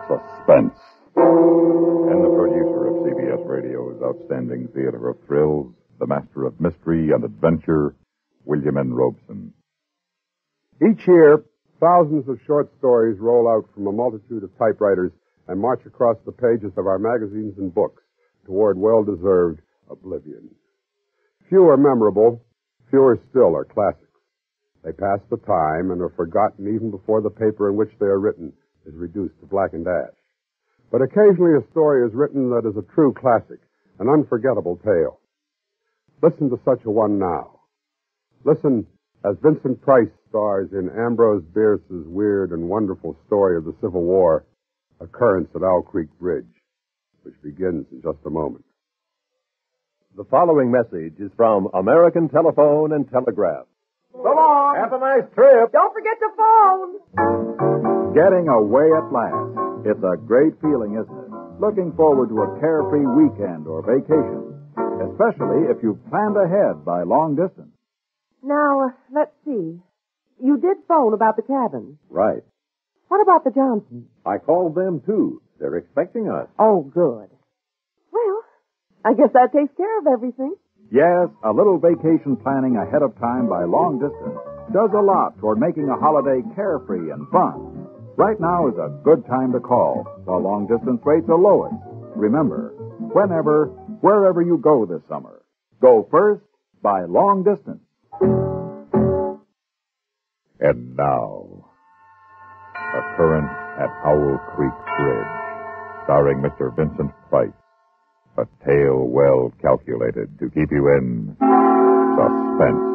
Suspense. And the producer of CBS Radio's outstanding theater of thrills, the master of mystery and adventure, William N. Robeson. Each year, thousands of short stories roll out from a multitude of typewriters and march across the pages of our magazines and books toward well-deserved oblivion. Few are memorable, fewer still are classics. They pass the time and are forgotten even before the paper in which they are written is reduced to blackened ash. But occasionally a story is written that is a true classic, an unforgettable tale. Listen to such a one now. Listen as Vincent Price stars in Ambrose Bierce's weird and wonderful story of the Civil War, Occurrence at Owl Creek Bridge, which begins in just a moment. The following message is from American Telephone and Telegraph. So long. Have a nice trip. Don't forget to phone. Getting away at last. It's a great feeling, isn't it? Looking forward to a carefree weekend or vacation, especially if you've planned ahead by long distance. Now, let's see. You did phone about the cabin. Right. What about the Johnsons? I called them, too. They're expecting us. Oh, good. Well, I guess that takes care of everything. Yes, a little vacation planning ahead of time by long distance does a lot toward making a holiday carefree and fun. Right now is a good time to call while long distance rates are lowest. Remember, whenever, wherever you go this summer, go first by long distance. And now, Occurrence at Owl Creek Bridge, starring Mr. Vincent Price. A tale well calculated to keep you in suspense.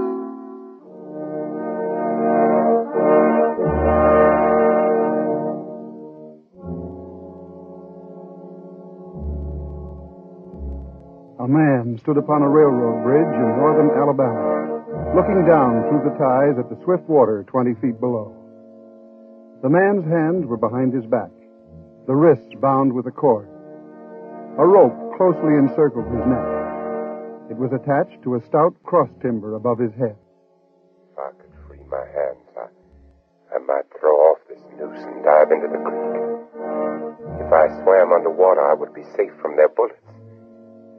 A man stood upon a railroad bridge in northern Alabama, looking down through the ties at the swift water 20 feet below. The man's hands were behind his back, the wrists bound with a cord. A rope closely encircled his neck. It was attached to a stout cross timber above his head. If I could free my hands, I might throw off this noose and dive into the creek. If I swam underwater, I would be safe from their bullets.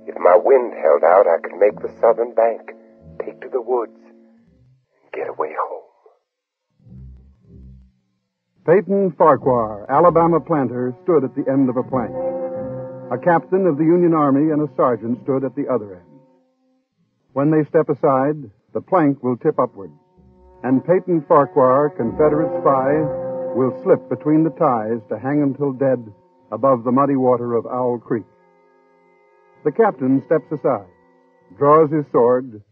If my wind held out, I could make the southern bank, take to the woods, and get away home. Peyton Farquhar, Alabama planter, stood at the end of a plank. A captain of the Union Army and a sergeant stood at the other end. When they step aside, the plank will tip upward, and Peyton Farquhar, Confederate spy, will slip between the ties to hang until dead above the muddy water of Owl Creek. The captain steps aside, draws his sword,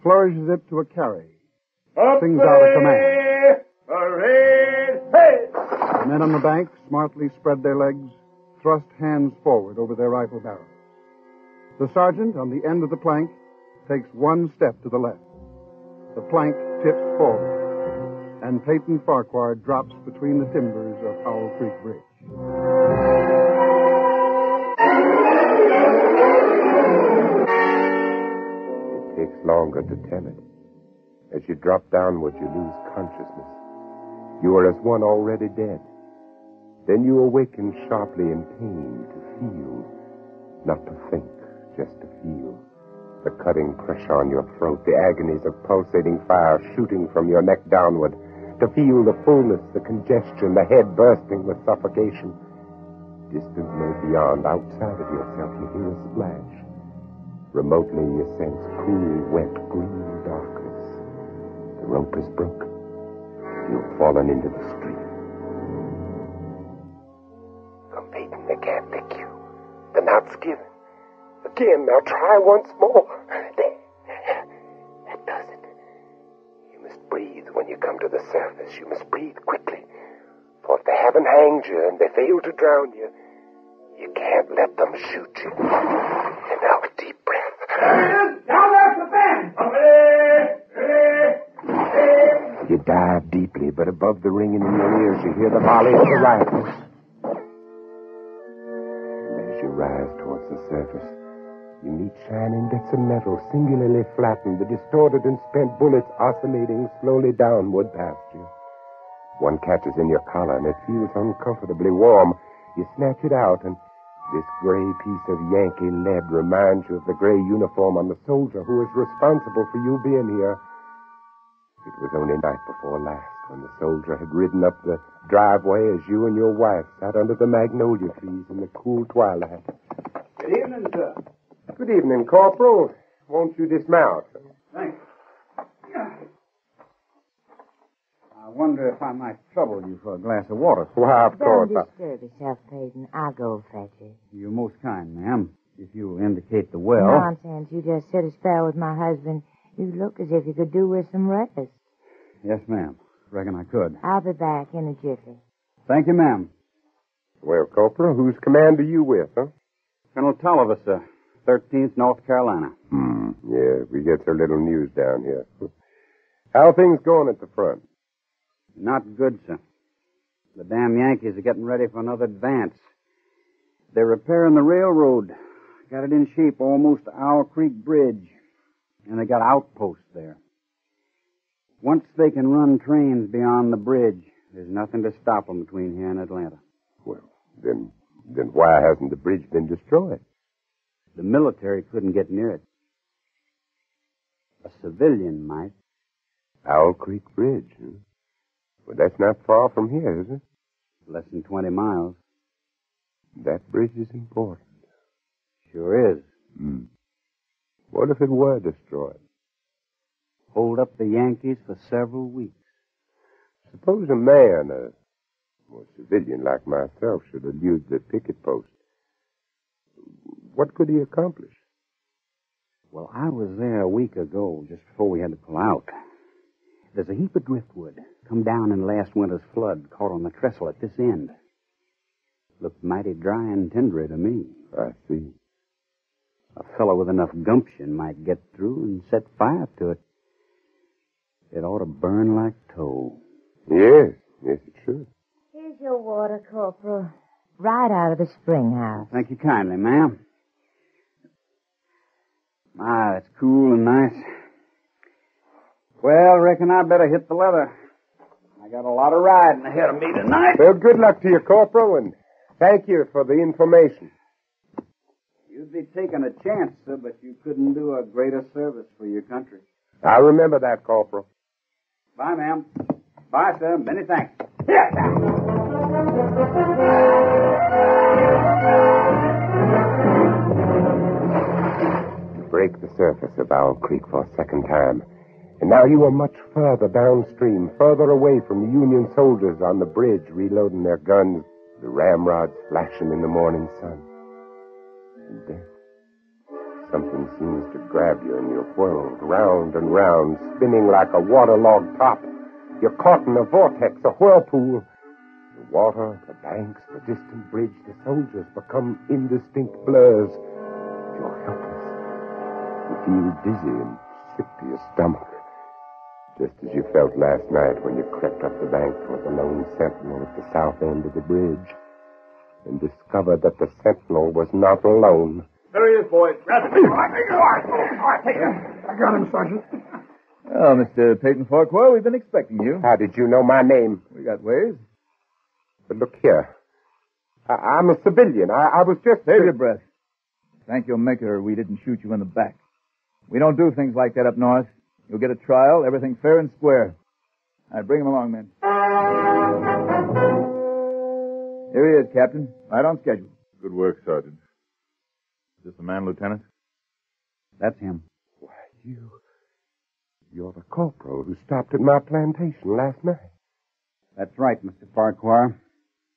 flourishes it to a carry, sings out a command. Hooray! Hey! The men on the bank smartly spread their legs, thrust hands forward over their rifle barrels. The sergeant on the end of the plank takes one step to the left. The plank tips forward, and Peyton Farquhar drops between the timbers of Owl Creek Bridge. It takes longer to tell it. As you drop downward, you lose consciousness. You are as one already dead. Then you awaken sharply in pain to feel, not to think, just to feel. The cutting pressure on your throat, the agonies of pulsating fire shooting from your neck downward, to feel the fullness, the congestion, the head bursting with suffocation. Distantly beyond, outside of yourself, you hear a splash. Remotely you sense cool, wet, green darkness. The rope is broken. You've fallen into the stream. Peyton, they can't pick you. The knot's given. Again, now try once more. There. That does it. You must breathe when you come to the surface. You must breathe quickly. For if they haven't hanged you and they fail to drown you, you can't let them shoot you. And now a deep breath. Down there, Suspense! You dive deeply, but above the ringing in your ears, you hear the volley of the rifles. You rise towards the surface. You meet shining bits of metal, singularly flattened, the distorted and spent bullets oscillating slowly downward past you. One catches in your collar, and it feels uncomfortably warm. You snatch it out, and this gray piece of Yankee lead reminds you of the gray uniform on the soldier who is responsible for you being here. It was only night before last when the soldier had ridden up the driveway as you and your wife sat under the magnolia trees in the cool twilight. Good evening, sir. Good evening, Corporal. Won't you dismount? Thanks. I wonder if I might trouble you for a glass of water. Why, of Don't course. disturb yourself, Peyton. I'll go fetch it. You're most kind, ma'am. If you'll indicate the well. Nonsense. You just sit a spell with my husband. You look as if you could do with some rest. Yes, ma'am. Reckon I could. I'll be back in a jiffy. Thank you, ma'am. Well, Corporal, whose command are you with, huh? Colonel Tolliver, sir. 13th North Carolina. Yeah, we get so little news down here. How are things going at the front? Not good, sir. The damn Yankees are getting ready for another advance. They're repairing the railroad. Got it in shape almost to Owl Creek Bridge. And they got outposts there. Once they can run trains beyond the bridge, there's nothing to stop them between here and Atlanta. Well, then why hasn't the bridge been destroyed? The military couldn't get near it. A civilian might. Owl Creek Bridge, huh? Well, that's not far from here, is it? Less than 20 miles. That bridge is important. Sure is. What if it were destroyed? Hold up the Yankees for several weeks. Suppose a man, a civilian like myself, should elude the picket post. What could he accomplish? Well, I was there a week ago, just before we had to pull out. There's a heap of driftwood come down in last winter's flood, caught on the trestle at this end. Looked mighty dry and tendery to me. I see. A fellow with enough gumption might get through and set fire to it. It ought to burn like tow. Yes, it should. Here's your water, Corporal. Right out of the spring house. Thank you kindly, ma'am. My, that's cool and nice. Well, reckon I better hit the leather. I got a lot of riding ahead of me tonight. Well, good luck to you, Corporal, and thank you for the information. You'd be taking a chance, sir, but you couldn't do a greater service for your country. I remember that, Corporal. Bye, ma'am. Bye, sir. Many thanks. You break the surface of Owl Creek for a second time, and now you are much further downstream, further away from the Union soldiers on the bridge reloading their guns, the ramrods flashing in the morning sun. And then something seems to grab you and you're whirled round and round, spinning like a waterlogged top. You're caught in a vortex, a whirlpool. The water, the banks, the distant bridge, the soldiers become indistinct blurs. You're helpless. You feel dizzy and sick to your stomach. Just as you felt last night when you crept up the bank toward the lone sentinel at the south end of the bridge and discovered that the sentinel was not alone. There he is, boys. Grab him. I got him, Sergeant. Oh, Mr. Peyton Farquhar, we've been expecting you. How did you know my name? We got ways. But look here. I'm a civilian. I was just... Save your breath. Thank your maker we didn't shoot you in the back. We don't do things like that up north. You'll get a trial, everything fair and square. All right, bring him along, men. Here he is, Captain. Right on schedule. Good work, Sergeant. Is this the man, Lieutenant? That's him. Why, you're the corporal who stopped at my plantation last night. That's right, Mr. Farquhar.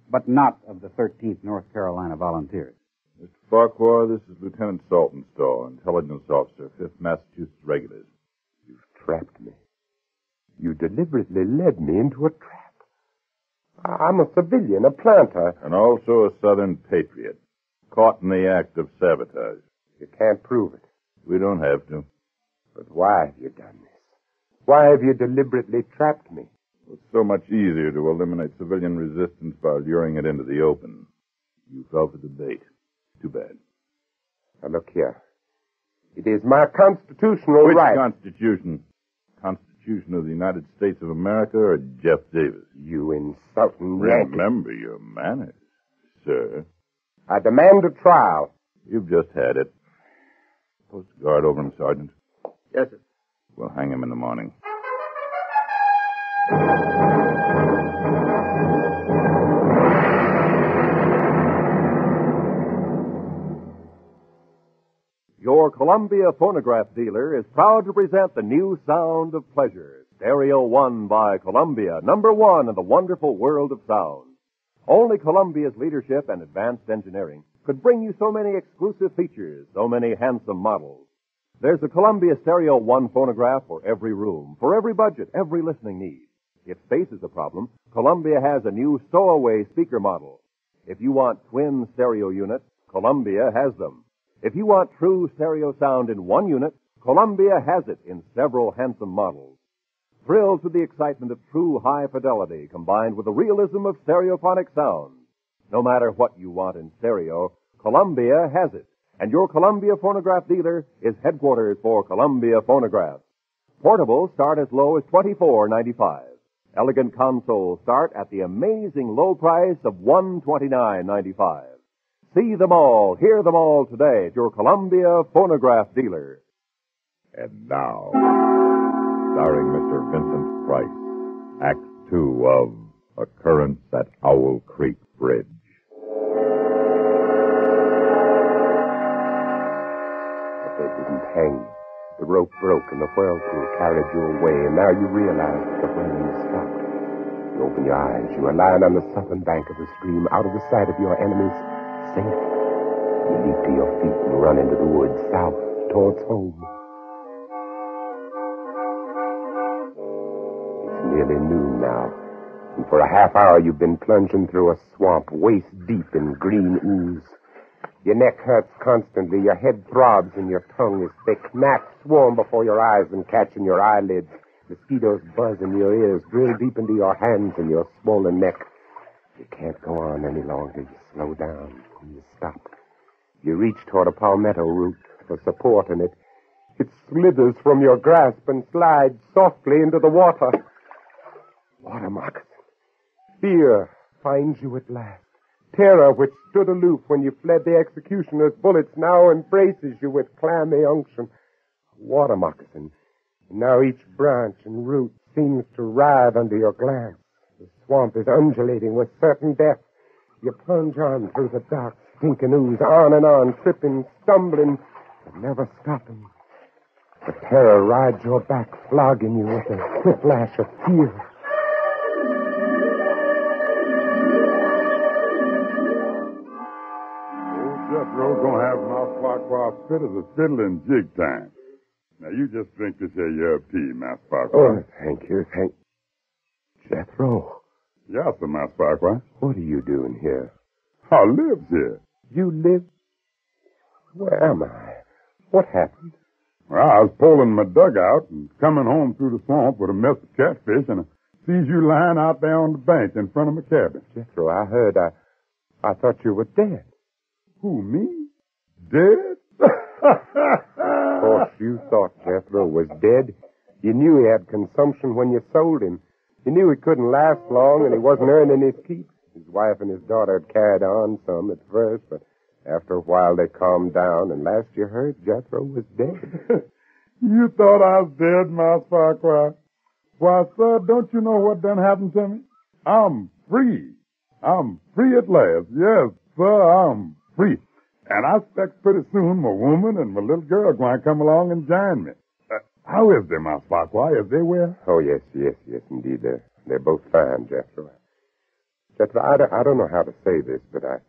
But not of the 13th North Carolina Volunteers. Mr. Farquhar, this is Lieutenant Saltonstall, intelligence officer, 5th Massachusetts Regulars. You've trapped me. You deliberately led me into a trap. I'm a civilian, a planter. And also a Southern patriot, caught in the act of sabotage. You can't prove it. We don't have to. But why have you done this? Why have you deliberately trapped me? It's so much easier to eliminate civilian resistance by luring it into the open. You fell for the bait. Too bad. Now, look here. It is my constitutional Which right. Constitution? Constitution of the United States of America or Jeff Davis? You insulting Yankee. Remember your manners. sir. I demand a trial. You've just had it. Post a guard over him, Sergeant. Yes, sir. We'll hang him in the morning. Your Columbia phonograph dealer is proud to present the new sound of pleasure, Stereo One by Columbia, #1 in the wonderful world of sound. Only Columbia's leadership and advanced engineering could bring you so many exclusive features, so many handsome models. There's a Columbia Stereo One phonograph for every room, for every budget, every listening need. If space is a problem, Columbia has a new stowaway speaker model. If you want twin stereo units, Columbia has them. If you want true stereo sound in one unit, Columbia has it in several handsome models. Thrill to the excitement of true high fidelity combined with the realism of stereophonic sound. No matter what you want in stereo, Columbia has it. And your Columbia phonograph dealer is headquarters for Columbia Phonographs. Portables start as low as $24.95. Elegant consoles start at the amazing low price of $129.95. See them all, hear them all today at your Columbia phonograph dealer. And now, starring Mr. Vincent Price, Act 2 of Occurrence at Owl Creek Bridge. But they didn't hang you. The rope broke and the whirlpool carried you away, and now you realize that the whirling stopped. You open your eyes. You are lying on the southern bank of the stream, out of the sight of your enemies, safe. You leap to your feet and run into the woods, south, towards home. It's nearly noon now, and for a half hour you've been plunging through a swamp waist deep in green ooze. Your neck hurts constantly, your head throbs, and your tongue is thick. Gnats swarm before your eyes and catch in your eyelids. Mosquitoes buzz in your ears, drill deep into your hands and your swollen neck. You can't go on any longer. You slow down and you stop. You reach toward a palmetto root for support, and it slithers from your grasp and slides softly into the water. Water moccasin. Fear finds you at last. Terror, which stood aloof when you fled the executioner's bullets, now embraces you with clammy unction. Water moccasin. And now each branch and root seems to writhe under your glance. The swamp is undulating with certain death. You plunge on through the dark, stinking ooze, on and on, tripping, stumbling, but never stopping. The terror rides your back, flogging you with a whiplash of fear. Jethro's gonna have Mouse Farquhar fit as a fiddle in jig time. Now, you just drink this here your tea, Mouse Farquhar. Oh, thank you. Jethro. Yes, sir, Mouse Farquhar. What are you doing here? I lives here. You live? Where am I? What happened? Well, I was pulling my dugout and coming home through the swamp with a mess of catfish, and I sees you lying out there on the bench in front of my cabin. Jethro, I heard. I thought you were dead. Who, me? Dead? Of course, you thought Jethro was dead. You knew he had consumption when you sold him. You knew he couldn't last long, and he wasn't earning his keep. His wife and his daughter had carried on some at first, but after a while they calmed down, and last you heard, Jethro was dead. You thought I was dead, Mouse Farquhar. Why, sir, don't you know what done happened to me? I'm free. I'm free at last. Yes, sir, I'm free. And I expect pretty soon my woman and my little girl going to come along and join me. How is they, Mouse Farquhar? Is they well? Oh, yes, indeed. They're both fine, Jethro. Jethro, I don't know how to say this, but I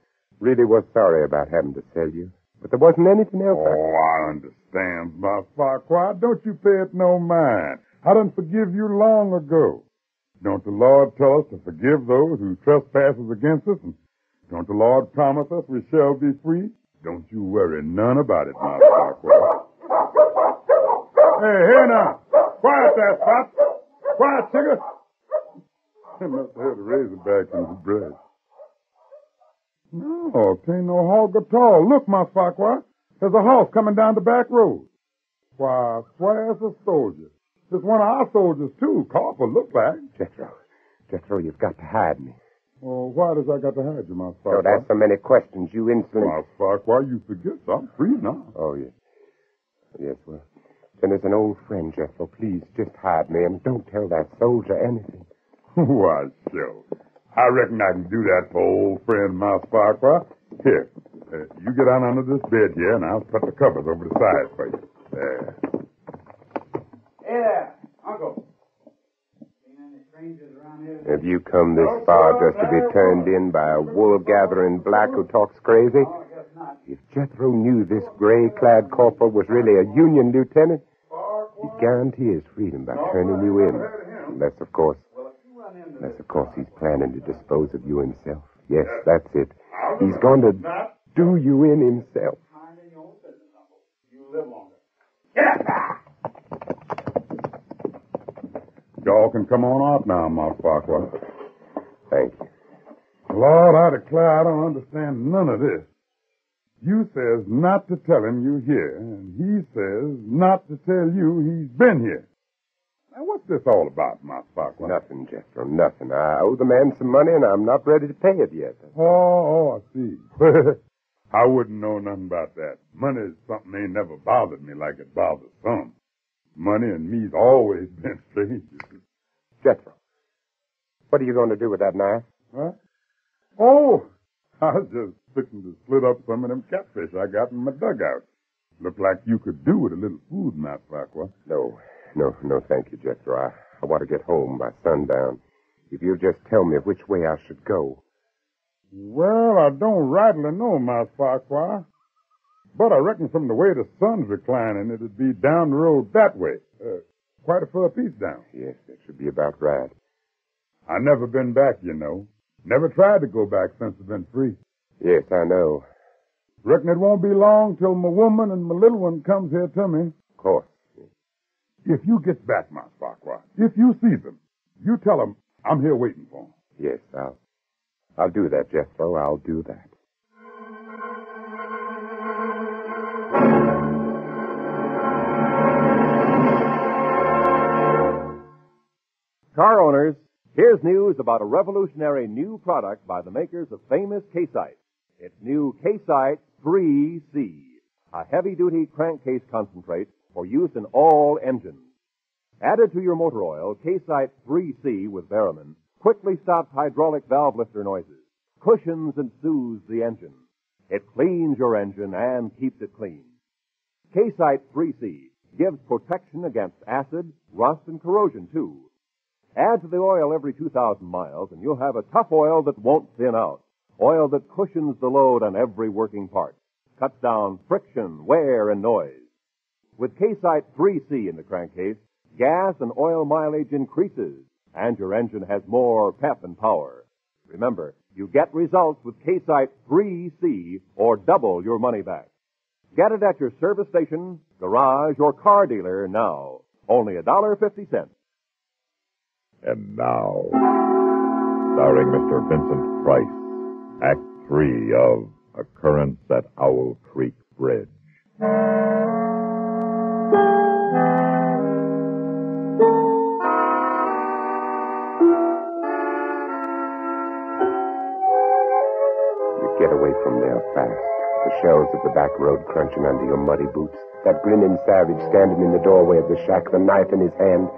really was sorry about having to sell you. But there wasn't anything else. Oh, I understand, Mouse Farquhar. Don't you pay it no mind. I done forgive you long ago. Don't the Lord tell us to forgive those who trespasses against us? And don't the Lord promise us we shall be free? Don't you worry none about it, Mouse Farquhar. Hey, here now. Quiet there, Spot. Quiet, Tigger. He must have had a razorback in his breast. No, it ain't no hog at all. Look, Mouse Farquhar. There's a horse coming down the back road. Why, swears a soldier. It's one of our soldiers, too. Corporal, look like. Jethro, you've got to hide me. Well, why does I got to hide you, Mouse Don't ask so many questions, you insolent... Mouse Farquhar, you forget I'm free now. Oh, yes. Yes, well, then as an old friend, Jethro, please just hide me and don't tell that soldier anything. Why, sure. I reckon I can do that for old friend Mouse Farquhar. Here, you get on under this bed here, and I'll put the covers over the side for you. There. Hey there, Uncle. Seen any strangers around here? Have you come this far just to be turned in by a wool-gathering black who talks crazy? Oh, I guess not. If Jethro knew this gray-clad corporal was really a Union lieutenant, he'd guarantee his freedom by turning you in. Unless, of course, he's planning to dispose of you himself. Yes, that's it. He's going to do you in himself. Mind in your own business, Uncle. You live longer. Y'all can come on out now, Mouse Farquhar. Thank you. Lord, I declare I don't understand none of this. You says not to tell him you're here, and he says not to tell you he's been here. Now, what's this all about, Mouse Farquhar? Nothing, Jethro, nothing. I owe the man some money, and I'm not ready to pay it yet. Oh, I see. I wouldn't know nothing about that. Money is something ain't never bothered me like it bothers some. Money and me's always been strangers. Jethro, what are you going to do with that knife? Huh? Oh, I was just fixing to split up some of them catfish I got in my dugout. Looked like you could do with a little food, Mouse Farquhar. No, thank you, Jethro. I want to get home by sundown. If you'll just tell me which way I should go. Well, I don't rightly know, Mouse Farquhar. But I reckon from the way the sun's reclining, it'd be down the road that way. Quite a far piece down. Yes, that should be about right. I never been back, you know. Never tried to go back since I've been free. Yes, I know. Reckon it won't be long till my woman and my little one comes here to me. Of course. If you get back, Mouse Farquhar, if you see them, you tell them I'm here waiting for them. Yes, I'll do that, Jethro. I'll do that. Car owners, here's news about a revolutionary new product by the makers of famous K-Site. It's new K-Site 3C, a heavy-duty crankcase concentrate for use in all engines. Added to your motor oil, K-Site 3C with Barrowman quickly stops hydraulic valve lifter noises, cushions and soothes the engine. It cleans your engine and keeps it clean. K-Site 3C gives protection against acid, rust, and corrosion, too. Add to the oil every 2,000 miles, and you'll have a tough oil that won't thin out. Oil that cushions the load on every working part, cuts down friction, wear, and noise. With K-Site 3C in the crankcase, gas and oil mileage increases, and your engine has more pep and power. Remember, you get results with K-Site 3C or double your money back. Get it at your service station, garage, or car dealer now. Only $1.50. And now, starring Mr. Vincent Price, Act 3 of Occurrence at Owl Creek Bridge. You get away from there fast. The shells of the back road crunching under your muddy boots. That grinning savage standing in the doorway of the shack, the knife in his hand.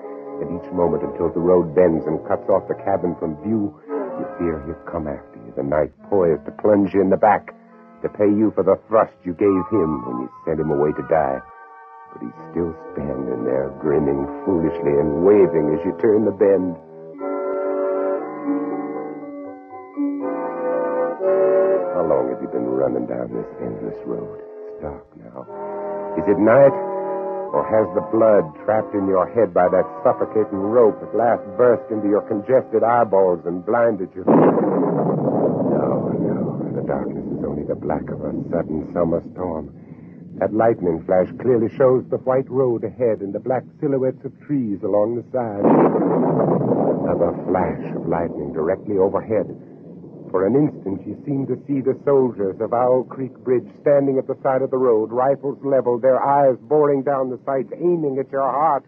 At each moment until the road bends and cuts off the cabin from view, you fear he'll come after you, the knife poised to plunge you in the back, to pay you for the thrust you gave him when you sent him away to die. But he's still standing there, grinning foolishly and waving as you turn the bend. How long have you been running down this endless road? It's dark now. Is it night? Or has the blood trapped in your head by that suffocating rope at last burst into your congested eyeballs and blinded you? No. The darkness is only the black of a sudden summer storm. That lightning flash clearly shows the white road ahead and the black silhouettes of trees along the side. Another flash of lightning directly overhead. For an instant, you seem to see the soldiers of Owl Creek Bridge standing at the side of the road, rifles leveled, their eyes boring down the sights, aiming at your heart.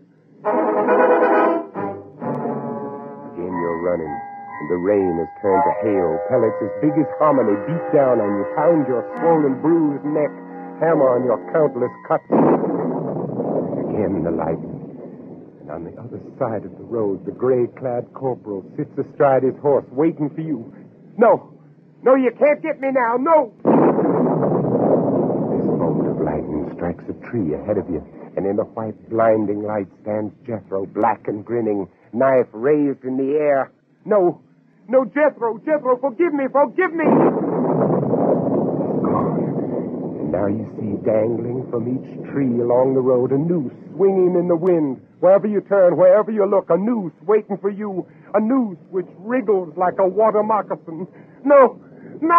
Again you're running, And the rain has turned to hail. Pellets as big as hominy beat down on you, pound your swollen, bruised neck, hammer on your countless cuts. And again the lightning. And on the other side of the road, the gray-clad corporal sits astride his horse, waiting for you. No! No, you can't get me now! No! This bolt of lightning strikes a tree ahead of you, and in the white, blinding light stands Jethro, black and grinning, knife raised in the air. No! No, Jethro! Jethro, forgive me! Forgive me! Gone. And now you see dangling from each tree along the road a noose swinging in the wind. Wherever you turn, wherever you look, a noose waiting for you. A noose which wriggles like a water moccasin. No! No!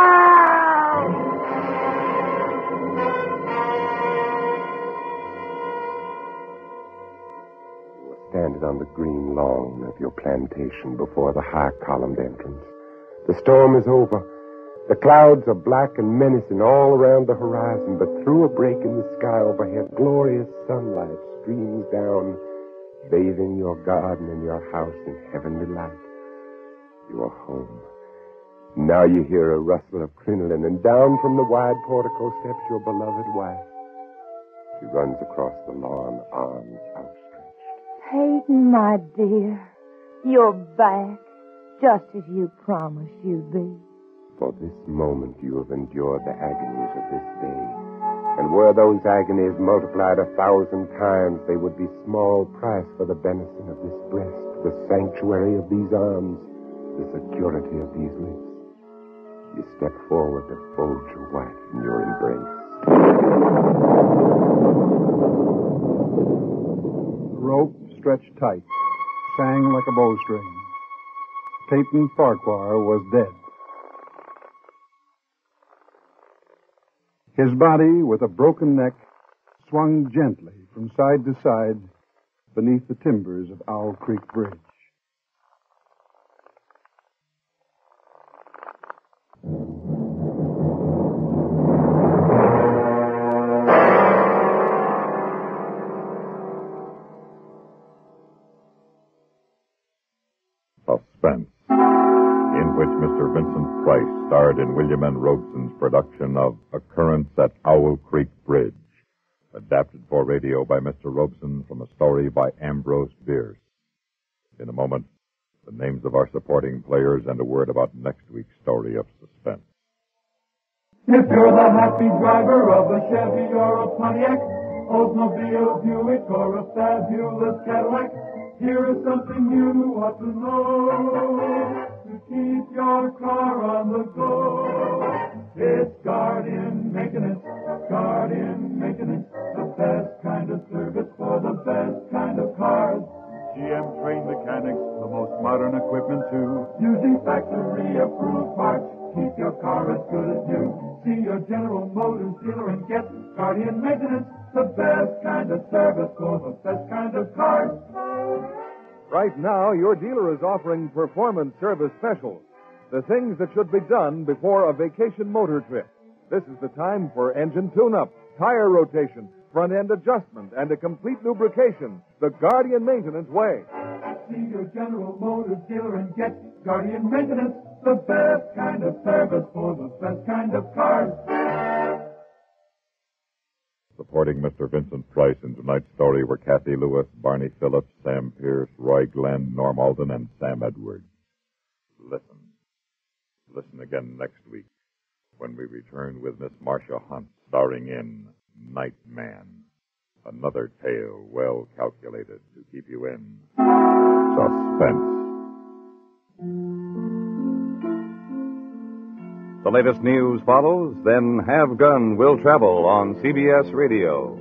Standing on the green lawn of your plantation before the high-columned entrance. The storm is over. The clouds are black and menacing all around the horizon, but through a break in the sky overhead, glorious sunlight streams down, bathing your garden and your house in heavenly light. You are home. Now you hear a rustle of crinoline, and down from the wide portico steps your beloved wife. She runs across the lawn, arms outstretched. Peyton, my dear, you're back, just as you promised you'd be. For this moment you have endured the agonies of this day. And were those agonies multiplied 1,000 times, they would be small price for the benison of this breast, the sanctuary of these arms, the security of these lips. You step forward to fold your wife in your embrace. Rope stretched tight, sang like a bowstring. Peyton Farquhar was dead. His body, with a broken neck, swung gently from side to side beneath the timbers of Owl Creek Bridge. Suspense, in which Mr. Vincent Price starred in William N. Robeson's production of Occurrence at Owl Creek Bridge, adapted for radio by Mr. Robeson from a story by Ambrose Bierce. In a moment, the names of our supporting players and a word about next week's story of Suspense. If you're the happy driver of a Chevy or a Pontiac, Oldsmobile, Buick, or a fabulous Cadillac, here is something you ought to know to keep your car on the go. It's Guardian Maintenance, Guardian Maintenance, the best kind of service for the best kind of cars. GM trained mechanics, the most modern equipment too. Using factory-approved parts, keep your car as good as new. See your General Motors dealer and get Guardian Maintenance, the best kind of service for the best kind of cars. Right now, your dealer is offering performance service specials, the things that should be done before a vacation motor trip. This is the time for engine tune-up, tire rotation, front-end adjustment, and a complete lubrication, the Guardian Maintenance way. See your General Motors dealer and get Guardian Maintenance, the best kind of service for the best kind of cars. Supporting Mr. Vincent Price in tonight's story were Kathy Lewis, Barney Phillips, Sam Pierce, Roy Glenn, Norm Alden, and Sam Edwards. Listen. Listen again next week when we return with Miss Marcia Hunt starring in Night Man, another tale well calculated to keep you in suspense. The latest news follows, then Have Gun Will Travel on CBS Radio.